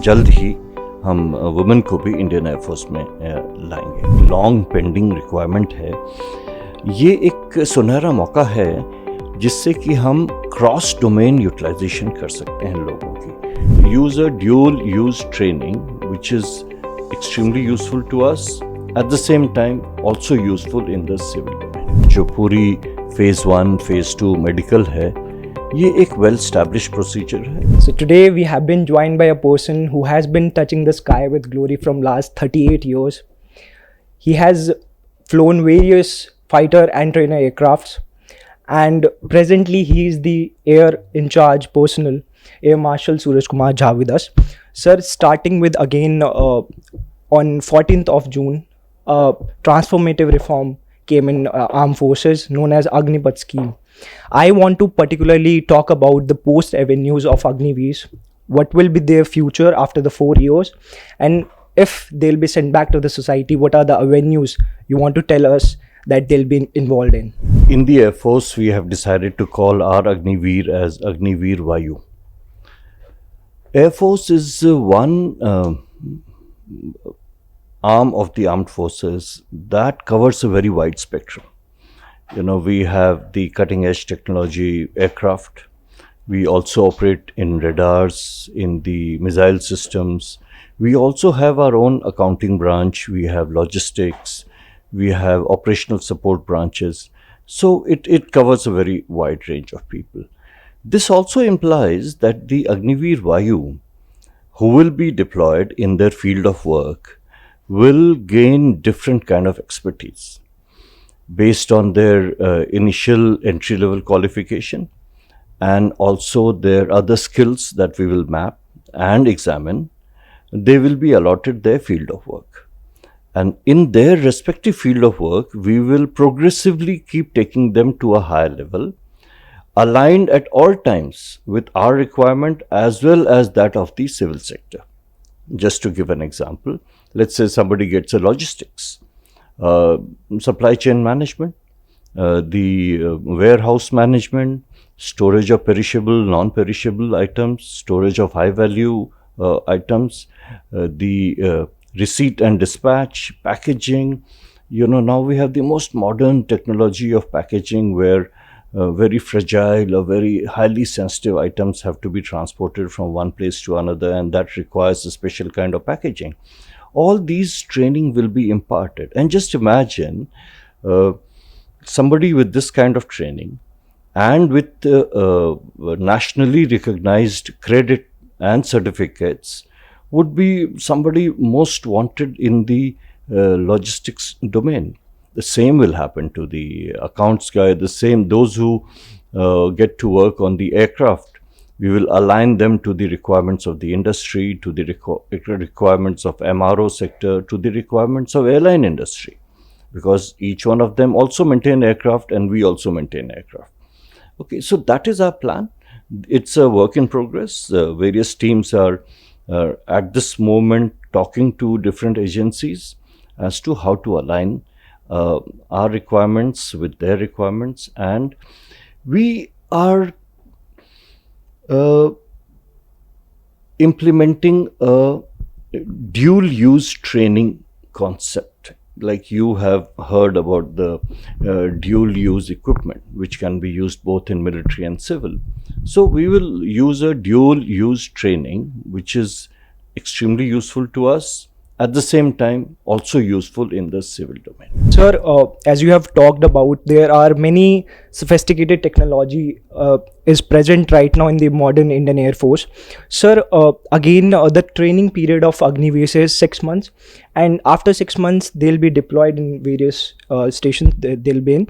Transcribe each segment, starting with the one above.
जल्द ही हम वुमेन को भी इंडियन एयरफोर्स में लाएंगे। लॉन्ग पेंडिंग रिक्वायरमेंट है। ये एक सुनहरा मौका है जिससे कि हम क्रॉस डोमेन यूटिलाइजेशन कर सकते हैं लोगों की। Use a dual use training which is extremely useful to us, at the same time also useful in the civil domain. जो पूरी फेज़ 1 फेज़ 2 मेडिकल है, ये एक वेल established procedure है। So today we have been joined by a person who has been touching the sky with glory from last 38 years. He has flown various fighter and trainer aircrafts, and presently he is the air in charge personnel, Air Marshal Suraj Kumar Jha with us. Sir, starting with again on 14th of June, a transformative reform came in armed forces known as Agniveers scheme. I want to particularly talk about the post avenues of Agniveers. What will be their future after the 4 years, and if they'll be sent back to the society, what are the avenues you want to tell us that they'll be involved in? In the Air Force, we have decided to call our Agniveer as Agniveer Vayu. Air Force is one arm of the armed forces that covers a very wide spectrum. You know, we have the cutting edge technology aircraft. We also operate in radars, in the missile systems. We also have our own accounting branch. We have logistics. We have operational support branches. So it covers a very wide range of people. This also implies that the Agniveer Vayu, who will be deployed in their field of work, will gain different kind of expertise based on their initial entry-level qualification and also their other skills that we will map and examine. They will be allotted their field of work. And in their respective field of work, we will progressively keep taking them to a higher level, aligned at all times with our requirement as well as that of the civil sector. Just to give an example, let's say somebody gets a logistics, supply chain management, the warehouse management, storage of perishable, non-perishable items, storage of high-value items, the receipt and dispatch, packaging. You know, now we have the most modern technology of packaging where very fragile or very highly sensitive items have to be transported from one place to another, and that requires a special kind of packaging. All these training will be imparted. And just imagine somebody with this kind of training and with nationally recognized credit and certificates would be somebody most wanted in the logistics domain. The same will happen to the accounts guy, the same, those who get to work on the aircraft. We will align them to the requirements of the industry, to the requirements of MRO sector, to the requirements of airline industry, because each one of them also maintain aircraft and we also maintain aircraft. Okay, so that is our plan. It's a work in progress. Various teams are at this moment talking to different agencies as to how to align our requirements with their requirements, and we are implementing a dual use training concept. Like you have heard about the dual use equipment, which can be used both in military and civil. So we will use a dual use training, which is extremely useful to us, at the same time also useful in the civil domain. Sir, as you have talked about, there are many sophisticated technology is present right now in the modern Indian Air Force. Sir, again, the training period of Agniveers is 6 months, and after 6 months they'll be deployed in various stations. They'll be in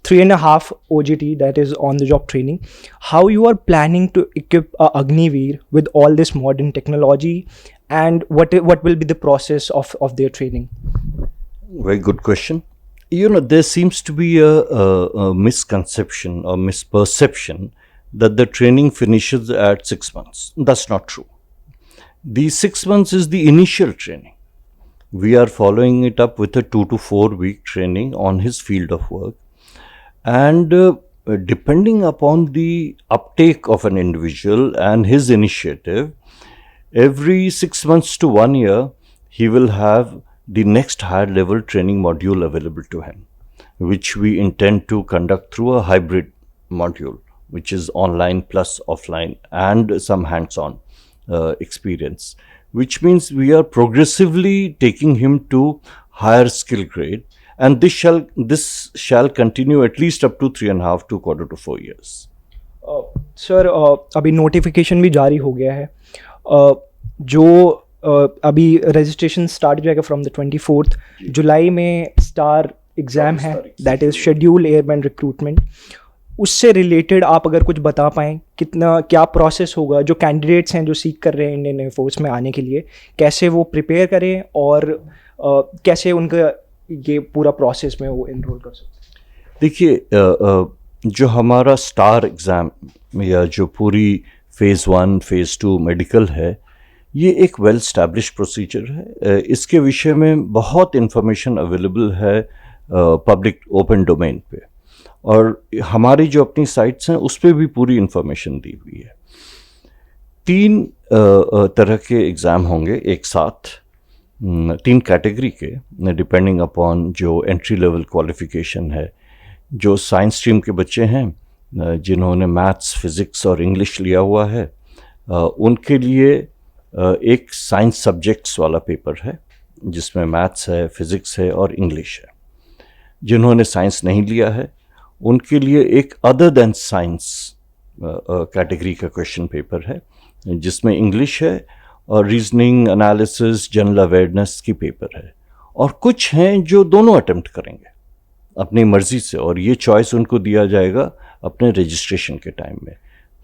3.5 OJT, that is on the job training. How you are planning to equip Agniveer with all this modern technology, and what will be the process of their training? Very good question. You know, there seems to be a misconception or misperception that the training finishes at 6 months. That's not true. The 6 months is the initial training. We are following it up with a 2 to 4 week training on his field of work. And depending upon the uptake of an individual and his initiative, Every 6 months to 1 year, he will have the next higher level training module available to him, which we intend to conduct through a hybrid module, which is online plus offline and some hands-on experience, which means we are progressively taking him to higher skill grade, and this shall continue at least up to 3.5 to quarter to 4 years. Sir अभी notification भी जारी हो गया है, जो अभी registration start हो जाएगा फ्रॉम द 24th जुलाई में स्टार एग्ज़ाम है, that is schedule airman recruitment. उससे रिलेटेड आप अगर कुछ बता पाएँ, कितना क्या प्रोसेस होगा, जो कैंडिडेट्स हैं जो सीख कर रहे हैं इंडियन एयरफोर्स में आने के लिए, कैसे वो प्रिपेयर करें और कैसे उनका ये पूरा प्रोसेस में वो इनरोल कर सकते हैं? देखिए, जो हमारा स्टार एग्ज़ाम या जो पूरी फ़ेज़ 1 फ़ेज़ 2 मेडिकल है, ये एक वेल स्टैब्लिश प्रोसीजर है। इसके विषय में बहुत इन्फॉर्मेशन अवेलेबल है पब्लिक ओपन डोमेन पे, और हमारी जो अपनी साइट्स हैं उस पर भी पूरी इन्फॉर्मेशन दी हुई है। 3 तरह के एग्ज़ाम होंगे एक साथ, 3 कैटेगरी के, डिपेंडिंग अपॉन जो एंट्री लेवल क्वालिफिकेशन है। जो साइंस स्ट्रीम के बच्चे हैं जिन्होंने मैथ्स, फिज़िक्स और इंग्लिश लिया हुआ है, उनके लिए एक साइंस सब्जेक्ट्स वाला पेपर है जिसमें मैथ्स है, फिज़िक्स है और इंग्लिश है। जिन्होंने साइंस नहीं लिया है उनके लिए एक अदर देन साइंस कैटेगरी का क्वेश्चन पेपर है जिसमें इंग्लिश है और रीजनिंग, एनालिसिस, जनरल अवेयरनेस की पेपर है। और कुछ हैं जो दोनों अटेम्प्ट करेंगे अपनी मर्ज़ी से, और ये चॉइस उनको दिया जाएगा अपने रजिस्ट्रेशन के टाइम में।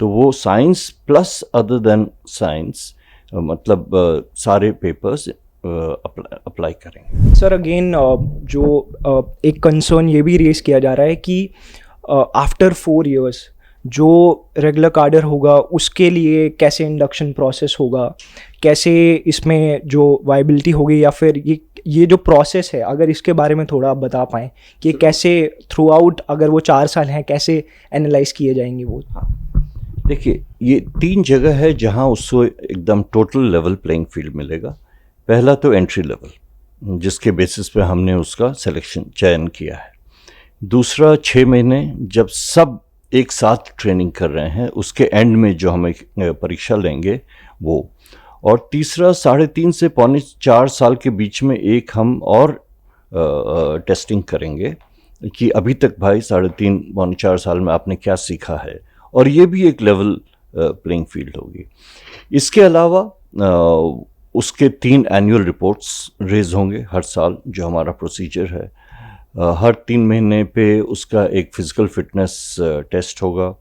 तो वो science plus other than science, मतलब सारे पेपर्स अप्लाई करेंगे। सर अगेन जो एक कंसर्न ये भी रेस किया जा रहा है कि आफ्टर 4 इयर्स जो रेगुलर कार्डर होगा उसके लिए कैसे इंडक्शन प्रोसेस होगा, कैसे इसमें जो वायबिलिटी होगी, या फिर ये जो प्रोसेस है अगर इसके बारे में थोड़ा आप बता पाएँ कि कैसे थ्रू आउट, अगर वो 4 साल हैं, कैसे एनालाइज किए जाएंगे वो? देखिए, ये 3 जगह है जहां उसको एकदम टोटल लेवल प्लेइंग फील्ड मिलेगा। पहला तो एंट्री लेवल, जिसके बेसिस पे हमने उसका चयन किया है। दूसरा 6 महीने जब सब एक साथ ट्रेनिंग कर रहे हैं उसके एंड में जो हम परीक्षा लेंगे वो। और तीसरा 3.5 से 4 साल के बीच में एक हम और टेस्टिंग करेंगे कि अभी तक भाई 3.5-4 साल में आपने क्या सीखा है, और ये भी एक लेवल प्लेइंग फील्ड होगी। इसके अलावा उसके 3 एनुअल रिपोर्ट्स रेज होंगे हर साल, जो हमारा प्रोसीजर है। हर 3 महीने पे उसका एक फिज़िकल फिटनेस टेस्ट होगा,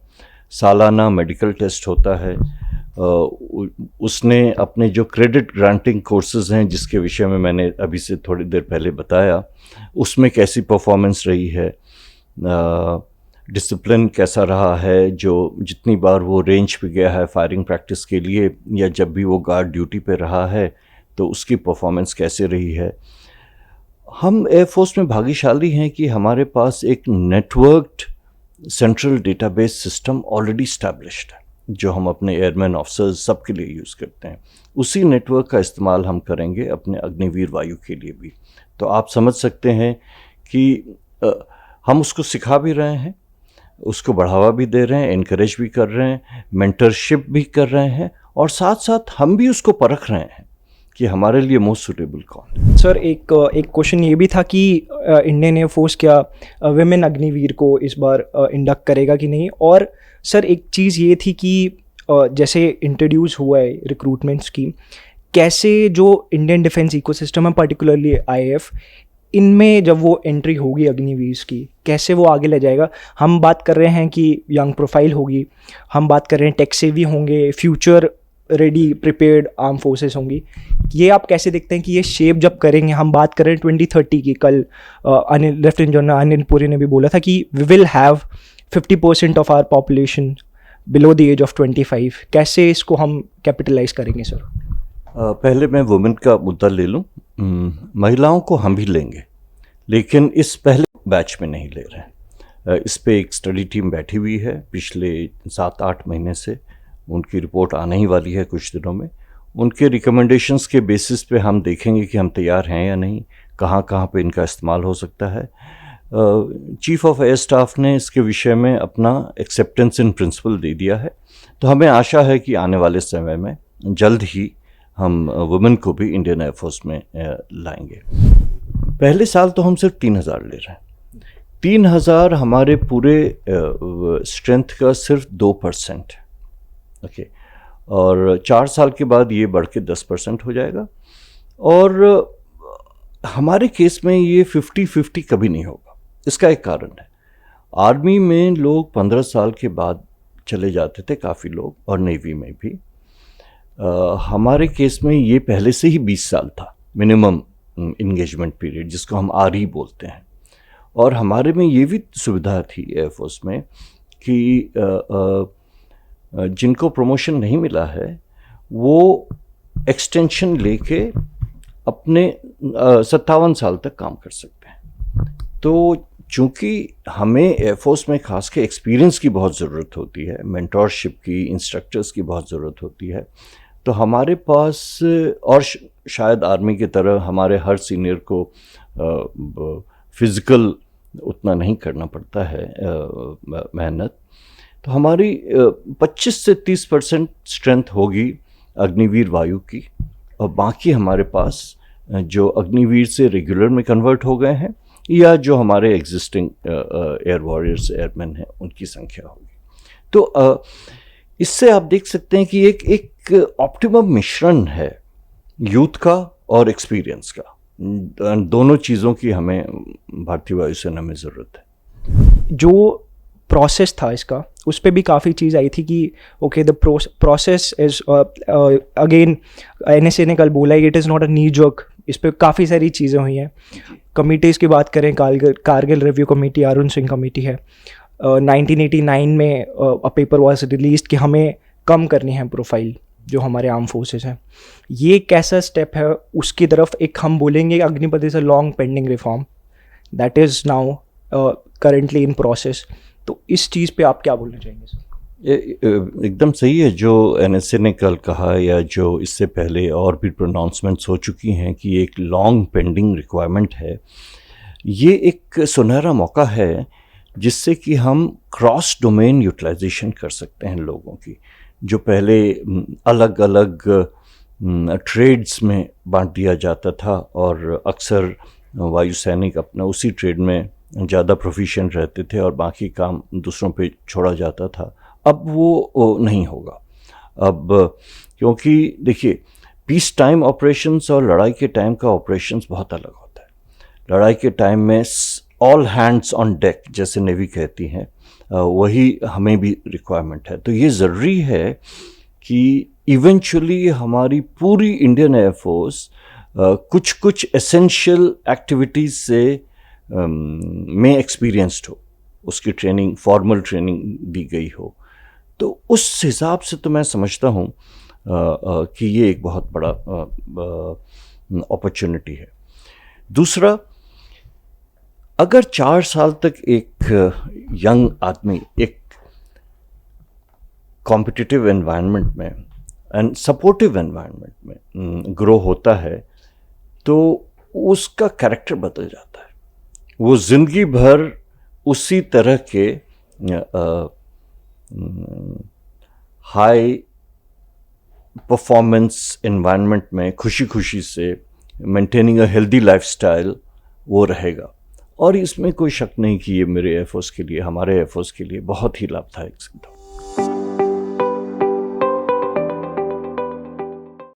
सालाना मेडिकल टेस्ट होता है। उसने अपने जो क्रेडिट ग्रांटिंग कोर्सेज़ हैं जिसके विषय में मैंने अभी से थोड़ी देर पहले बताया, उसमें कैसी परफॉर्मेंस रही है, डिसिप्लिन कैसा रहा है, जो जितनी बार वो रेंज पे गया है फायरिंग प्रैक्टिस के लिए, या जब भी वो गार्ड ड्यूटी पे रहा है तो उसकी परफॉर्मेंस कैसे रही है। हम एयरफोर्स में भाग्यशाली हैं कि हमारे पास एक networked central database system already established है जो हम अपने एयरमैन ऑफिसर्स सबके लिए यूज़ करते हैं। उसी नेटवर्क का इस्तेमाल हम करेंगे अपने अग्निवीर वायु के लिए भी। तो आप समझ सकते हैं कि हम उसको सिखा भी रहे हैं, उसको बढ़ावा भी दे रहे हैं, इनकरेज भी कर रहे हैं, मेंटरशिप भी कर रहे हैं, और साथ साथ हम भी उसको परख रहे हैं कि हमारे लिए मोस्ट सूटेबल कौन है। सर एक क्वेश्चन ये भी था कि इंडियन एयरफोर्स क्या विमेन अग्निवीर को इस बार इंडक्ट करेगा कि नहीं? और सर एक चीज़ ये थी कि जैसे इंट्रोड्यूस हुआ है रिक्रूटमेंट स्कीम, कैसे जो इंडियन डिफेंस इकोसिस्टम है, पर्टिकुलरली IAF, इनमें जब वो एंट्री होगी अग्निवीर्स की, कैसे वो आगे ले जाएगा? हम बात कर रहे हैं कि यंग प्रोफाइल होगी, हम बात कर रहे हैं टेक सेवी होंगे, future ready prepared arm forces होंगी। ये आप कैसे देखते हैं कि ये शेप जब करेंगे? हम बात कर रहे हैं 2030 की। कल लेफ्टिनेंट जनरल अनिल पुरी ने भी बोला था कि we will have 50% of our population below the age of 25। कैसे इसको हम कैपिटलाइज करेंगे सर? पहले मैं वुमेन का मुद्दा ले लूँ। महिलाओं को हम भी लेंगे, लेकिन इस पहले बैच में नहीं ले रहे हैं। इस पे एक स्टडी टीम बैठी हुई है पिछले 7-8 महीने से, उनकी रिपोर्ट आने ही वाली है कुछ दिनों में। उनके रिकमेंडेशंस के बेसिस पे हम देखेंगे कि हम तैयार हैं या नहीं, कहाँ कहाँ पे इनका इस्तेमाल हो सकता है। चीफ ऑफ एयर स्टाफ ने इसके विषय में अपना एक्सेप्टेंस इन प्रिंसिपल दे दिया है, तो हमें आशा है कि आने वाले समय में जल्द ही हम वुमेन को भी इंडियन एयरफोर्स में लाएंगे। पहले साल तो हम सिर्फ 3,000 ले रहे हैं। 3,000 हमारे पूरे स्ट्रेंथ का सिर्फ 2%, ओके। और 4 साल के बाद ये बढ़ के 10% हो जाएगा। और हमारे केस में ये 50-50 कभी नहीं होगा। इसका एक कारण है, आर्मी में लोग 15 साल के बाद चले जाते थे काफ़ी लोग, और नेवी में भी। हमारे केस में ये पहले से ही 20 साल था मिनिमम इंगेजमेंट पीरियड, जिसको हम आरई बोलते हैं। और हमारे में ये भी सुविधा थी एयरफोर्स में कि जिनको प्रमोशन नहीं मिला है वो एक्सटेंशन लेके अपने 57 साल तक काम कर सकते हैं। तो चूँकि हमें एयरफोर्स में खास के एक्सपीरियंस की बहुत ज़रूरत होती है, मेंटोरशिप की, इंस्ट्रक्टर्स की बहुत ज़रूरत होती है, तो हमारे पास, और शायद आर्मी की तरह हमारे हर सीनियर को फिज़िकल उतना नहीं करना पड़ता है मेहनत, तो हमारी 25 से 30% स्ट्रेंथ होगी अग्निवीर वायु की, और बाकी हमारे पास जो अग्निवीर से रेगुलर में कन्वर्ट हो गए हैं या जो हमारे एग्जिस्टिंग एयर वॉरियर्स, एयरमैन हैं, उनकी संख्या होगी। तो इससे आप देख सकते हैं कि एक ऑप्टिमम मिश्रण है यूथ का और एक्सपीरियंस का। दोनों चीज़ों की हमें भारतीय वायुसेना में ज़रूरत है। जो प्रोसेस था इसका, उस पर भी काफ़ी चीज़ आई थी कि okay the process is again, NSA ने कल बोला है it is not a knee jerk. इस पर काफ़ी सारी चीज़ें हुई हैं। कमिटीज़ की बात करें, Kargil review committee, Arun Singh committee है। 1989 में अ पेपर वॉज रिलीज कि हमें कम करनी है प्रोफाइल जो हमारे आर्म फोर्सेस हैं। ये कैसा स्टेप है उसकी तरफ, एक हम बोलेंगे Agnipath is a long pending reform that is now currently in process. तो इस चीज़ पे आप क्या बोलना चाहेंगे सर? एकदम सही है जो एनएसए ने कल कहा, या जो इससे पहले और भी प्रोनाउंसमेंट्स हो चुकी हैं कि एक लॉन्ग पेंडिंग रिक्वायरमेंट है। ये एक सुनहरा मौका है जिससे कि हम क्रॉस डोमेन यूटिलाइजेशन कर सकते हैं लोगों की, जो पहले अलग अलग ट्रेड्स में बांट दिया जाता था और अक्सर वायु सैनिक अपना उसी ट्रेड में ज़्यादा प्रोफिशिएंट रहते थे और बाकी काम दूसरों पे छोड़ा जाता था। अब वो नहीं होगा। अब क्योंकि देखिए, पीस टाइम ऑपरेशंस और लड़ाई के टाइम का ऑपरेशंस बहुत अलग होता है। लड़ाई के टाइम में ऑल हैंड्स ऑन डेक जैसे नेवी कहती हैं, वही हमें भी रिक्वायरमेंट है। तो ये ज़रूरी है कि इवेंचुअली हमारी पूरी इंडियन एयरफोर्स कुछ कुछ एसेंशियल एक्टिविटीज़ से में एक्सपीरियंस्ड हो, उसकी ट्रेनिंग, फॉर्मल ट्रेनिंग दी गई हो। तो उस हिसाब से तो मैं समझता हूँ कि ये एक बहुत बड़ा अपॉर्चुनिटी है। दूसरा, अगर 4 साल तक एक यंग आदमी एक कॉम्पिटिटिव एनवायरनमेंट में एंड सपोर्टिव एनवायरनमेंट में ग्रो होता है, तो उसका कैरेक्टर बदल जाता है। वो ज़िंदगी भर उसी तरह के हाई परफॉर्मेंस एनवायरनमेंट में खुशी खुशी से मेंटेनिंग अ हेल्दी लाइफस्टाइल वो रहेगा। और इसमें कोई शक नहीं कि ये मेरे एयरफोर्स के लिए, हमारे एयरफोर्स के लिए बहुत ही लाभदायक सिद्ध हो।